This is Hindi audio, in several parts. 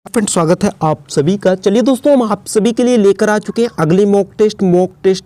फ्रेंड्स, स्वागत है आप सभी का। चलिए दोस्तों, हम आप सभी के लिए लेकर आ चुके हैं अगले मॉक टेस्ट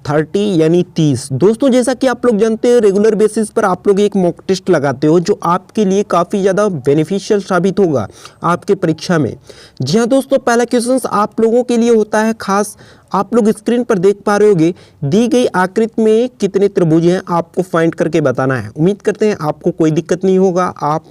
30 यानी 30। दोस्तों, जैसा कि आप लोग जानते हैं, रेगुलर बेसिस पर आप लोग एक मॉक टेस्ट लगाते हो जो आपके लिए काफ़ी ज़्यादा बेनिफिशियल साबित होगा आपके परीक्षा में। जी हाँ दोस्तों, पहला क्वेश्चन आप लोगों के लिए होता है खास। आप लोग स्क्रीन पर देख पा रहे होंगे, दी गई आकृति में कितने त्रिभुज हैं आपको फाइंड करके बताना है। उम्मीद करते हैं आपको कोई दिक्कत नहीं होगा, आप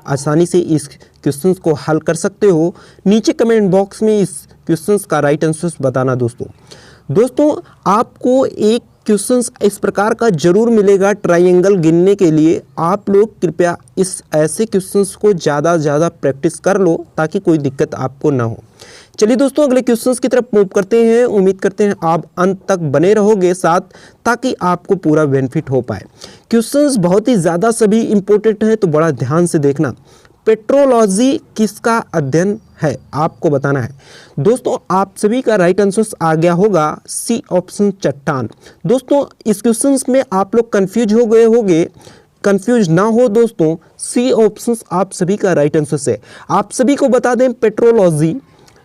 आसानी से इस क्वेश्चंस को हल कर सकते हो। नीचे कमेंट बॉक्स में इस क्वेश्चंस का राइट आंसर बताना। दोस्तों आपको एक क्वेश्चंस इस प्रकार का जरूर मिलेगा ट्रायंगल गिनने के लिए। आप लोग कृपया इस ऐसे क्वेश्चंस को ज़्यादा से ज़्यादा प्रैक्टिस कर लो ताकि कोई दिक्कत आपको ना हो। चलिए दोस्तों, अगले क्वेश्चंस की तरफ मूव करते हैं। उम्मीद करते हैं आप अंत तक बने रहोगे साथ, ताकि आपको पूरा बेनिफिट हो पाए। क्वेश्चंस बहुत ही ज़्यादा सभी इंपॉर्टेंट है, तो बड़ा ध्यान से देखना। पेट्रोलॉजी किसका अध्ययन है आपको बताना है। दोस्तों आप सभी का राइट आंसर आ गया होगा सी ऑप्शन, चट्टान। दोस्तों इस क्वेश्चंस में आप लोग कंफ्यूज हो गए होंगे, कंफ्यूज ना हो दोस्तों, सी ऑप्शन आप सभी का राइट आंसर है। आप सभी को बता दें, पेट्रोलॉजी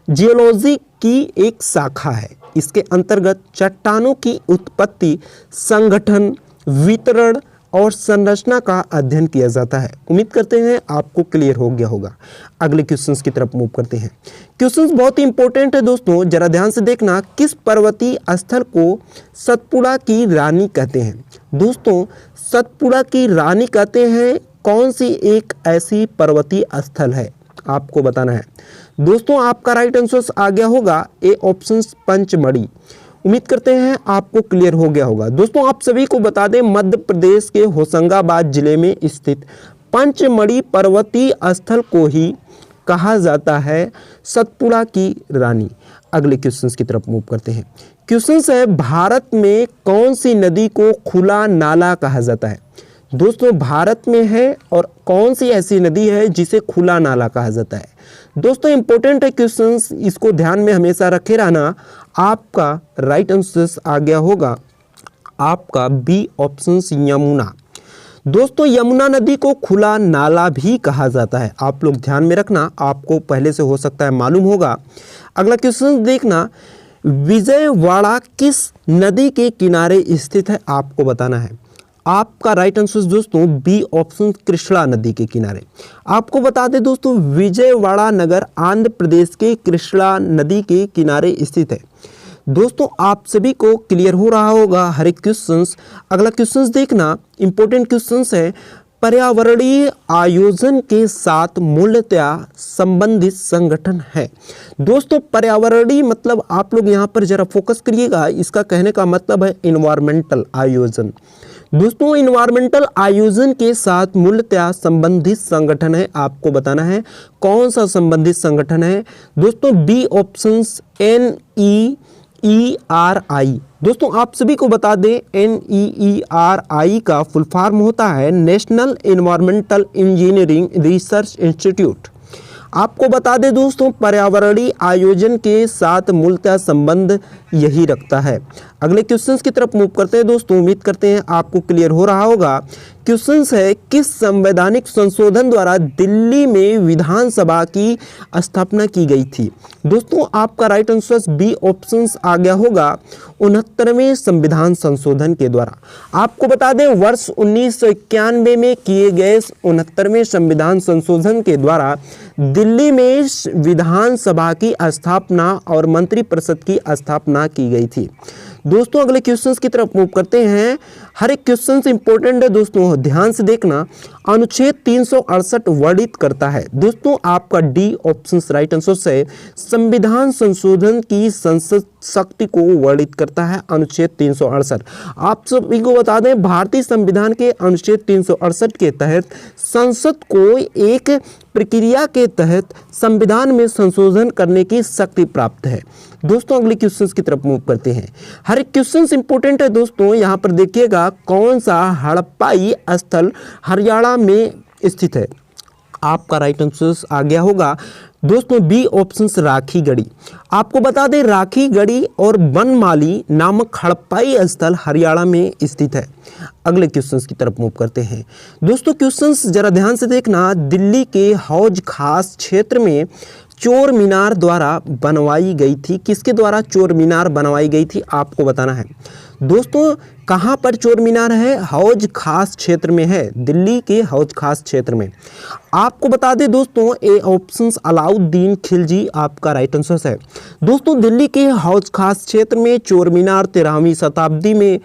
जियोलॉजी की एक शाखा है। इसके अंतर्गत चट्टानों की उत्पत्ति, संगठन, वितरण और संरचना का अध्ययन किया जाता है। उम्मीद करते हैं आपको क्लियर हो गया होगा। अगले क्वेश्चंस की तरफ मूव करते हैं। क्वेश्चंस बहुत ही इंपॉर्टेंट है दोस्तों, जरा ध्यान से देखना। किस पर्वतीय स्थल को सतपुड़ा की रानी कहते हैं? दोस्तों सतपुड़ा की रानी कहते हैं कौन सी एक ऐसी पर्वतीय स्थल है, आपको बताना है। दोस्तों आपका राइट आंसर आ गया होगा ए ऑप्शन, पंचमढ़ी। उम्मीद करते हैं आपको क्लियर हो गया होगा। दोस्तों आप सभी को बता दें, मध्य प्रदेश के होशंगाबाद जिले में स्थित पंचमढ़ी पर्वतीय स्थल को ही कहा जाता है सतपुड़ा की रानी। अगले क्वेश्चन की तरफ मूव करते हैं। क्वेश्चन है, भारत में कौन सी नदी को खुला नाला कहा जाता है? दोस्तों भारत में है और कौन सी ऐसी नदी है जिसे खुला नाला कहा जाता है? दोस्तों इंपॉर्टेंट है क्वेश्चंस, इसको ध्यान में हमेशा रखे रहना। आपका राइट आंसर आ गया होगा आपका बी ऑप्शन, यमुना। दोस्तों यमुना नदी को खुला नाला भी कहा जाता है, आप लोग ध्यान में रखना, आपको पहले से हो सकता है मालूम होगा। अगला क्वेश्चन देखना, विजयवाड़ा किस नदी के किनारे स्थित है, आपको बताना है। आपका राइट आंसर दोस्तों बी ऑप्शन, कृष्णा नदी के किनारे। आपको बता दें दोस्तों, विजयवाड़ा नगर आंध्र प्रदेश के कृष्णा नदी के किनारे स्थित है। दोस्तों आप सभी को क्लियर हो रहा होगा हर एक क्वेश्चंस। अगला क्वेश्चंस देखना, इंपॉर्टेंट क्वेश्चंस है। पर्यावरणीय आयोजन के साथ मूलतया संबंधित संगठन है। दोस्तों पर्यावरणीय मतलब आप लोग यहाँ पर जरा फोकस करिएगा, इसका कहने का मतलब है इन्वायरमेंटल आयोजन। दोस्तों इन्वायरमेंटल आयोजन के साथ मूलतया संबंधित संगठन है, आपको बताना है कौन सा संबंधित संगठन है। दोस्तों बी ऑप्शंस, NEERI। दोस्तों आप सभी को बता दें, NEERI का फुल फॉर्म होता है national environmental engineering research institute. आपको बता दें दोस्तों, पर्यावरणीय आयोजन के साथ मूलतः संबंध यही रखता है। अगले क्वेश्चंस की तरफ मूव करते हैं दोस्तों, उम्मीद करते हैं आपको क्लियर हो रहा होगा। क्वेश्चंस है, किस संवैधानिक संशोधन द्वारा दिल्ली में विधानसभा की स्थापना की गई थी? दोस्तों आपका राइट आंसर बी ऑप्शन आ गया होगा 69वें संविधान संशोधन के द्वारा। आपको बता दें, वर्ष 1991 में किए गए 69वें संविधान संशोधन के द्वारा दिल्ली में विधानसभा की स्थापना और मंत्रिपरिषद की स्थापना की गई थी। दोस्तों अगले क्वेश्चंस की तरफ मूव करते हैं। हर एक क्वेश्चन इंपॉर्टेंट है दोस्तों, ध्यान से देखना। अनुच्छेद 368 वर्णित करता है। दोस्तों आपका डी ऑप्शन राइट आंसर है, संविधान संशोधन की संसद शक्ति को वर्णित करता है अनुच्छेद 368। आप सभी को बता दें, भारतीय संविधान के अनुच्छेद 368 के तहत संसद को एक प्रक्रिया के तहत संविधान में संशोधन करने की शक्ति प्राप्त है। दोस्तों अगले क्वेश्चंस की तरफ मूव करते हैं। हर एक क्वेश्चंस इंपॉर्टेंट है दोस्तों, यहाँ पर देखिएगा कौन सा हड़प्पाई स्थल हरियाणा में स्थित है? आपका राइट आंसर आ गया होगा दोस्तों बी ऑप्शन, राखी गढ़ी। आपको बता दें, राखी गढ़ी और बनमाली नामक हड़प्पाई स्थल हरियाणा में स्थित है। अगले क्वेश्चंस की तरफ मूव करते हैं। दोस्तों क्वेश्चंस जरा ध्यान से देखना। दिल्ली के हौज खास क्षेत्र में चोर मीनार द्वारा बनवाई गई थी? किसके द्वारा चोर मीनार बनवाई गई थी आपको बताना है। दोस्तों कहाँ पर चोर मीनार है? हौज खास क्षेत्र में है, दिल्ली के हौज खास क्षेत्र में। आपको बता दें दोस्तों, ए ऑप्शंस अलाउद्दीन खिलजी आपका राइट आंसर है। दोस्तों दिल्ली के हौज खास क्षेत्र में चोर मीनार 13वीं शताब्दी में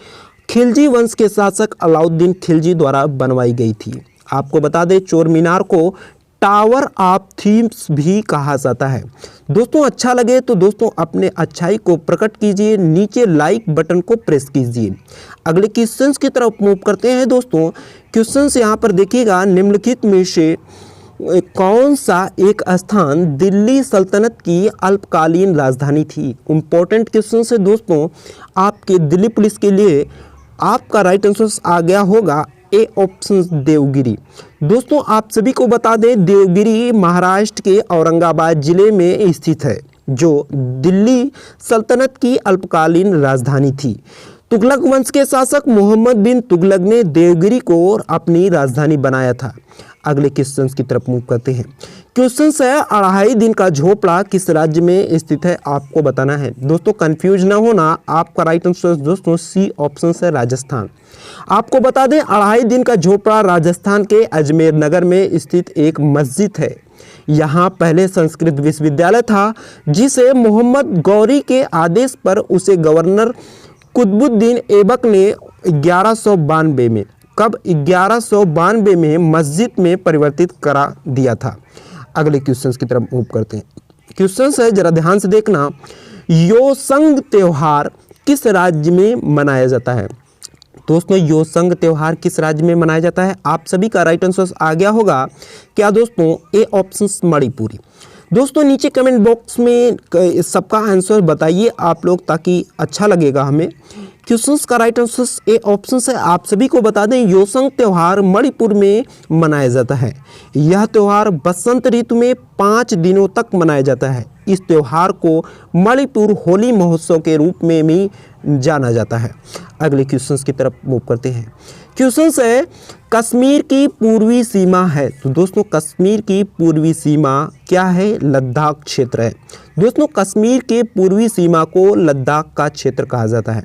खिलजी वंश के शासक अलाउद्दीन खिलजी द्वारा बनवाई गई थी। आपको बता दें चोर मीनार को टावर ऑफ थीम्स भी कहा जाता है। दोस्तों अच्छा लगे तो दोस्तों अपने अच्छाई को प्रकट कीजिए, नीचे लाइक बटन को प्रेस कीजिए। अगले क्वेश्चंस की तरफ मूव करते हैं दोस्तों। क्वेश्चंस यहाँ पर देखिएगा, निम्नलिखित में से कौन सा एक स्थान दिल्ली सल्तनत की अल्पकालीन राजधानी थी? इंपॉर्टेंट क्वेश्चन है दोस्तों आपके दिल्ली पुलिस के लिए। आपका राइट आंसर आ गया होगा ए ऑप्शन देवगिरी। दोस्तों आप सभी को बता दें देवगिरी महाराष्ट्र के औरंगाबाद जिले में स्थित है, जो दिल्ली सल्तनत की अल्पकालीन राजधानी थी। तुगलक वंश के शासक मोहम्मद बिन तुगलक ने देवगिरी को अपनी राजधानी बनाया था। अगले क्वेश्चन की तरफ मूव करते हैं। क्वेश्चन है, अढ़ाई दिन का झोपड़ा किस राज्य में स्थित है? आपको बताना है। दोस्तों कंफ्यूज ना होना, आपका राइट आंसर दोस्तों सी ऑप्शन है राजस्थान। आपको बता दें अढ़ाई दिन का झोपड़ा राजस्थान के अजमेर नगर में स्थित एक मस्जिद है। यहाँ पहले संस्कृत विश्वविद्यालय था, जिसे मोहम्मद गौरी के आदेश पर उसे गवर्नर कुतुबुद्दीन ऐबक ने 1192 में 1192 में मस्जिद में परिवर्तित करा दिया था। अगले क्वेश्चन की तरफ मूव करते हैं। क्वेश्चन है जरा ध्यान से देखना, योसंग त्योहार किस राज्य में मनाया जाता है? दोस्तों योसंग त्योहार किस राज्य में मनाया जाता है? आप सभी का राइट आंसर आ गया होगा क्या दोस्तों? A option Manipuri. दोस्तों नीचे कमेंट बॉक्स में सबका आंसर बताइए आप लोग, ताकि अच्छा लगेगा हमें। क्वेश्चंस का राइट आंसर ए ऑप्शन है। आप सभी को बता दें योसंग त्यौहार मणिपुर में मनाया जाता है। यह त्यौहार बसंत ऋतु में 5 दिनों तक मनाया जाता है। इस त्यौहार को मणिपुर होली महोत्सव के रूप में भी जाना जाता है। अगले क्वेश्चंस की तरफ मूव करते हैं। क्वेश्चन है, कश्मीर की पूर्वी सीमा है। तो दोस्तों कश्मीर की पूर्वी सीमा क्या है? लद्दाख क्षेत्र है। दोस्तों कश्मीर के पूर्वी सीमा को लद्दाख का क्षेत्र कहा जाता है।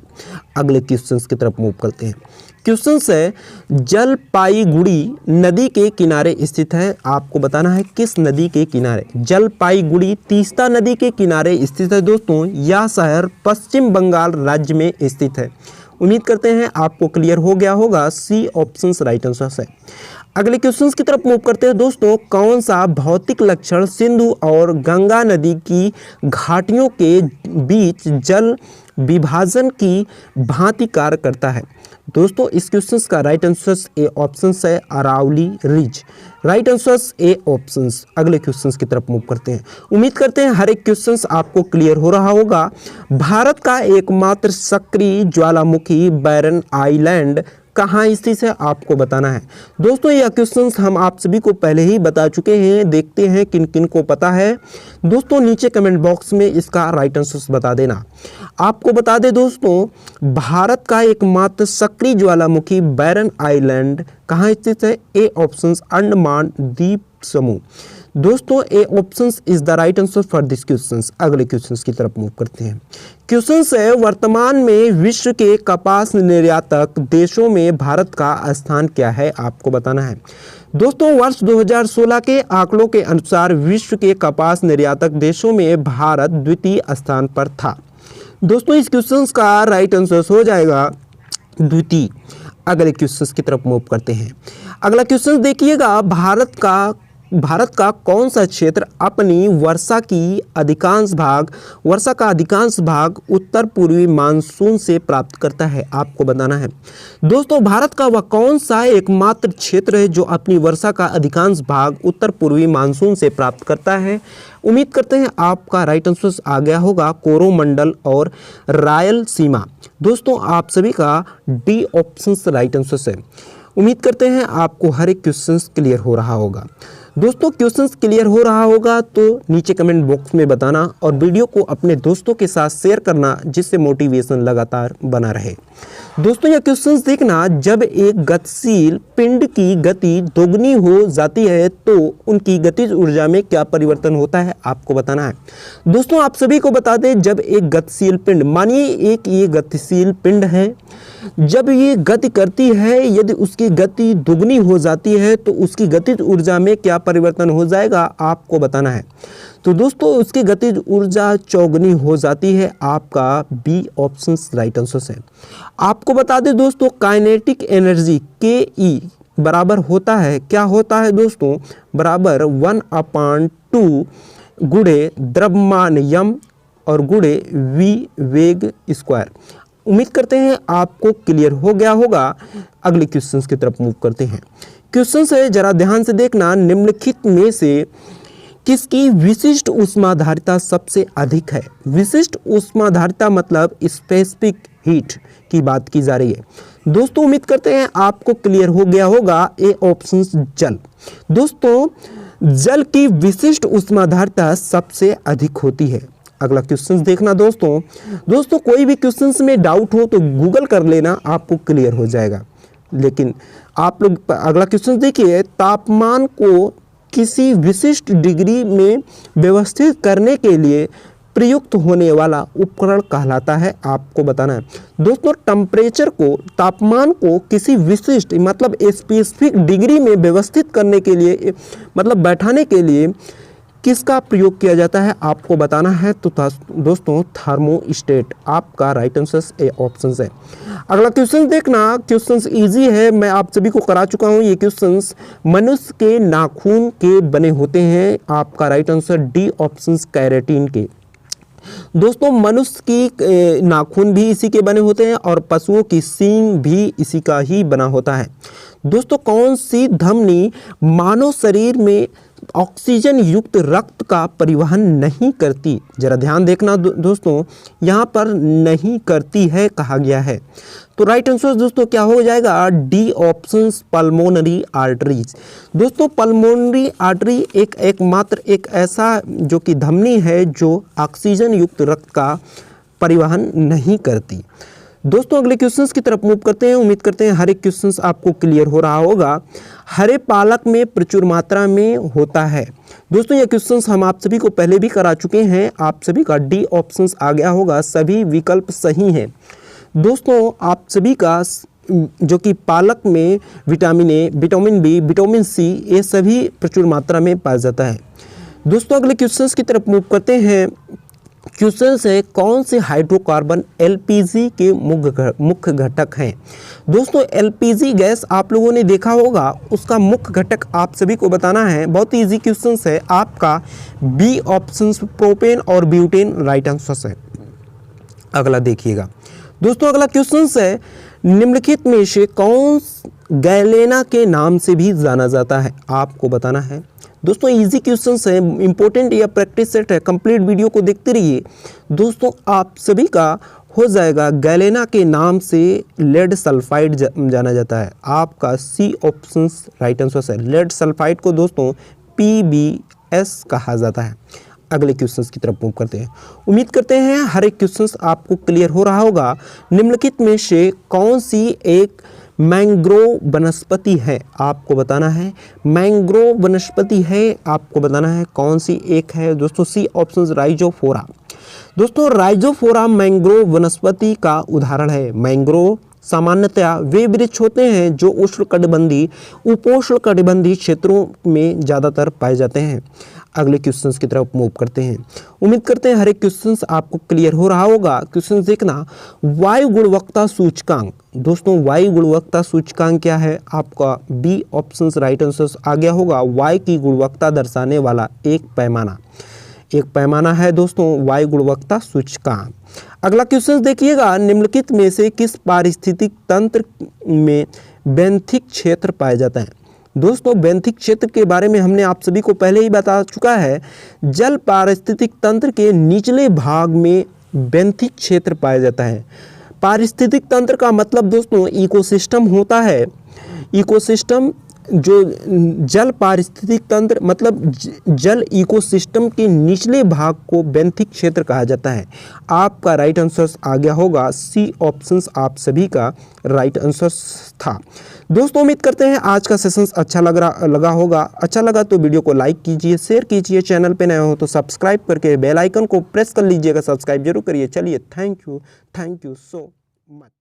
अगले क्वेश्चंस की तरफ मूव करते हैं। क्वेश्चन है, जलपाईगुड़ी नदी के किनारे स्थित है। आपको बताना है किस नदी के किनारे? जलपाईगुड़ी तीस्ता नदी के किनारे स्थित है। दोस्तों यह शहर पश्चिम बंगाल राज्य में स्थित है। उम्मीद करते हैं आपको क्लियर हो गया होगा, सी ऑप्शन राइट आंसर है। अगले क्वेश्चंस की तरफ मूव करते हैं दोस्तों। कौन सा भौतिक लक्षण सिंधु और गंगा नदी की घाटियों के बीच जल विभाजन की भांति कार्य करता है? दोस्तों इस क्वेश्चन का राइट आंसर ए ऑप्शन है Aravalli ridge. Right answer A option. अगले क्वेश्चन की तरफ मूव करते हैं। उम्मीद करते हैं हर एक क्वेश्चन आपको क्लियर हो रहा होगा। भारत का एकमात्र सक्रिय ज्वालामुखी बैरन आइलैंड कहाँ स्थित है? आपको बताना है। दोस्तों यह क्वेश्चन हम आप सभी को पहले ही बता चुके हैं, देखते हैं किन किन को पता है। दोस्तों नीचे कमेंट बॉक्स में इसका राइट आंसर बता देना। आपको बता दें दोस्तों भारत का एकमात्र सक्रिय ज्वालामुखी बैरन आइलैंड कहाँ स्थित है? ए ऑप्शन अंडमान द्वीप समूह। दोस्तों A option is the right answer for this question. अगले क्वेश्चन की तरफ मूव करते हैं। क्वेश्चन है, वर्तमान में विश्व के कपास निर्यातक देशों में भारत का स्थान क्या है? आपको बताना है। दोस्तों वर्ष 2016 के आंकड़ों के अनुसार विश्व के कपास निर्यातक देशों में भारत द्वितीय स्थान पर था। दोस्तों इस क्वेश्चन का राइट आंसर हो जाएगा द्वितीय। अगले क्वेश्चन की तरफ मूव करते हैं। अगला क्वेश्चन देखिएगा, भारत का कौन सा क्षेत्र अपनी वर्षा का अधिकांश भाग उत्तर पूर्वी मानसून से प्राप्त करता है? आपको बताना है। दोस्तों भारत का वह कौन सा एकमात्र क्षेत्र है जो अपनी वर्षा का अधिकांश भाग उत्तर पूर्वी मानसून से प्राप्त करता है? उम्मीद करते हैं आपका राइट आंसर आ गया होगा कोरोमंडल और रायलसीमा। दोस्तों आप सभी का डी ऑप्शन राइट आंसर है। उम्मीद करते हैं आपको हर एक क्वेश्चन क्लियर हो रहा होगा। दोस्तों क्वेश्चंस क्लियर हो रहा होगा तो नीचे कमेंट बॉक्स में बताना और वीडियो को अपने दोस्तों के साथ शेयर करना, जिससे मोटिवेशन लगातार बना रहे। दोस्तों यह क्वेश्चन देखना, जब एक गतिशील पिंड की गति दोगुनी हो जाती है तो उनकी गतिज ऊर्जा में क्या परिवर्तन होता है, आपको बताना है। दोस्तों आप सभी को बता दें, जब एक गतिशील पिंड, मानिए एक ये गतिशील पिंड है, जब ये गति करती है, यदि उसकी गति दुगनी हो जाती है तो उसकी गतिज ऊर्जा में क्या परिवर्तन हो जाएगा, आपको बताना है। तो दोस्तों उसकी गतिज ऊर्जा चौगुनी हो जाती है। आपका बी ऑप्शन राइट आंसर है। आपको बता दें दोस्तों, काइनेटिक एनर्जी के ई बराबर होता है, क्या होता है दोस्तों, बराबर 1/2 गुणे द्रव्यमान यम और गुणे वी वेग स्क्वायर। उम्मीद करते हैं आपको क्लियर हो गया होगा। अगले क्वेश्चंस की तरफ मूव करते हैं। क्वेश्चन है, जरा ध्यान से देखना, निम्नलिखित में से किसकी विशिष्ट ऊष्माधारिता सबसे अधिक है। विशिष्ट ऊष्माधारिता मतलब स्पेसिफिक हीट की बात की जा रही है। दोस्तों उम्मीद करते हैं आपको क्लियर हो गया होगा। ए ऑप्शन जल। दोस्तों जल की विशिष्ट ऊष्माधारिता सबसे अधिक होती है। अगला क्वेश्चन देखना दोस्तों कोई भी क्वेश्चन में डाउट हो तो गूगल कर लेना, आपको क्लियर हो जाएगा। लेकिन आप लोग अगला क्वेश्चन देखिए, तापमान को किसी विशिष्ट डिग्री में व्यवस्थित करने के लिए प्रयुक्त होने वाला उपकरण कहलाता है, आपको बताना है। दोस्तों टेम्परेचर को, तापमान को किसी विशिष्ट मतलब स्पेसिफिक डिग्री में व्यवस्थित करने के लिए, मतलब बैठाने के लिए किसका प्रयोग किया जाता है, आपको बताना है। तो दोस्तों थर्मोस्टेट आपका राइट आंसर ए ऑप्शन है। अगला क्वेश्चन देखना, क्वेश्चन इजी है, मैं आप सभी को करा चुका हूं। ये क्वेश्चन मनुष्य के नाखून के बने होते हैं, आपका right answer D option keratin के। दोस्तों मनुष्य की नाखून भी इसी के बने होते हैं और पशुओं की सींग भी इसी का ही बना होता है। दोस्तों कौन सी धमनी मानव शरीर में ऑक्सीजन युक्त रक्त का परिवहन नहीं करती, जरा ध्यान देखना दोस्तों, यहाँ पर नहीं करती है कहा गया है। तो राइट आंसर दोस्तों क्या हो जाएगा, डी ऑप्शन पल्मोनरी आर्टरीज। दोस्तों पल्मोनरी आर्टरी एकमात्र एक ऐसा जो कि धमनी है जो ऑक्सीजन युक्त रक्त का परिवहन नहीं करती। दोस्तों अगले क्वेश्चंस की तरफ मूव करते हैं। उम्मीद करते हैं हर एक क्वेश्चंस आपको क्लियर हो रहा होगा। हरे पालक में प्रचुर मात्रा में होता है। दोस्तों ये क्वेश्चंस हम आप सभी को पहले भी करा चुके हैं, आप सभी का डी ऑप्शंस आ गया होगा, सभी विकल्प सही हैं। दोस्तों आप सभी का जो कि पालक में vitamin A, vitamin B, vitamin C, ये सभी प्रचुर मात्रा में पाया जाता है। दोस्तों अगले क्वेश्चंस की तरफ मूव करते हैं। क्वेश्चन है, कौन से हाइड्रोकार्बन एलपीजी के मुख्य घटक हैं। दोस्तों एलपीजी गैस आप लोगों ने देखा होगा, उसका मुख्य घटक आप सभी को बताना है। बहुत ही इजी क्वेश्चन है, आपका बी ऑप्शन प्रोपेन और ब्यूटेन राइट आंसर है। अगला देखिएगा दोस्तों, अगला क्वेश्चन है, निम्नलिखित में से कौन गैलेना के नाम से भी जाना जाता है, आपको बताना है। दोस्तों इजी क्वेश्चंस है, इंपॉर्टेंट या प्रैक्टिस सेट है, कंप्लीट वीडियो को देखते रहिए। दोस्तों आप सभी का हो जाएगा, गैलेना के नाम से लेड सल्फाइड जाना जाता है, आपका सी ऑप्शन राइट आंसर है। लेड सल्फाइड को दोस्तों PbS कहा जाता है। अगले क्वेश्चंस की तरफ मूव करते हैं। उम्मीद करते हैं हर एक क्वेश्चंस आपको क्लियर हो रहा होगा। निम्नलिखित में से कौन सी एक मैंग्रोव वनस्पति है, आपको बताना है। मैंग्रोव वनस्पति है, आपको बताना है कौन सी एक है। दोस्तों सी ऑप्शन राइजोफोरा। दोस्तों राइजोफोरा मैंग्रोव वनस्पति का उदाहरण है। मैंग्रोव सामान्यतया वे वृक्ष होते हैं जो उष्णकटिबंधीय, उपोष्णकटिबंधीय क्षेत्रों में ज़्यादातर पाए जाते हैं। अगले क्वेश्चंस की तरफ मूव करते हैं। उम्मीद करते हैं हर एक क्वेश्चंस आपको क्लियर हो रहा होगा। क्वेश्चन देखना, वायु गुणवत्ता सूचकांक। दोस्तों वायु गुणवत्ता सूचकांक क्या है, आपका बी ऑप्शन राइट आंसर आ गया होगा। वायु की गुणवत्ता दर्शाने वाला एक पैमाना है दोस्तों वायु गुणवत्ता सूचकांक। अगला क्वेश्चन देखिएगा, निम्नलिखित में से किस पारिस्थितिक तंत्र में बेंथिक क्षेत्र पाया जाता है। दोस्तों बेंथिक क्षेत्र के बारे में हमने आप सभी को पहले ही बता चुका है। जल पारिस्थितिक तंत्र के निचले भाग में बेंथिक क्षेत्र पाया जाता है। पारिस्थितिक तंत्र का मतलब दोस्तों इकोसिस्टम होता है। इकोसिस्टम जो जल पारिस्थितिक तंत्र मतलब जल इकोसिस्टम के निचले भाग को बेंथिक क्षेत्र कहा जाता है। आपका राइट आंसर आ गया होगा सी ऑप्शन, आप सभी का राइट आंसर था। दोस्तों उम्मीद करते हैं आज का सेशन अच्छा लगा होगा। अच्छा लगा तो वीडियो को लाइक कीजिए, शेयर कीजिए, चैनल पे नए हो तो सब्सक्राइब करके बेल आइकन को प्रेस कर लीजिएगा, सब्सक्राइब जरूर करिए। चलिए थैंक यू सो मच।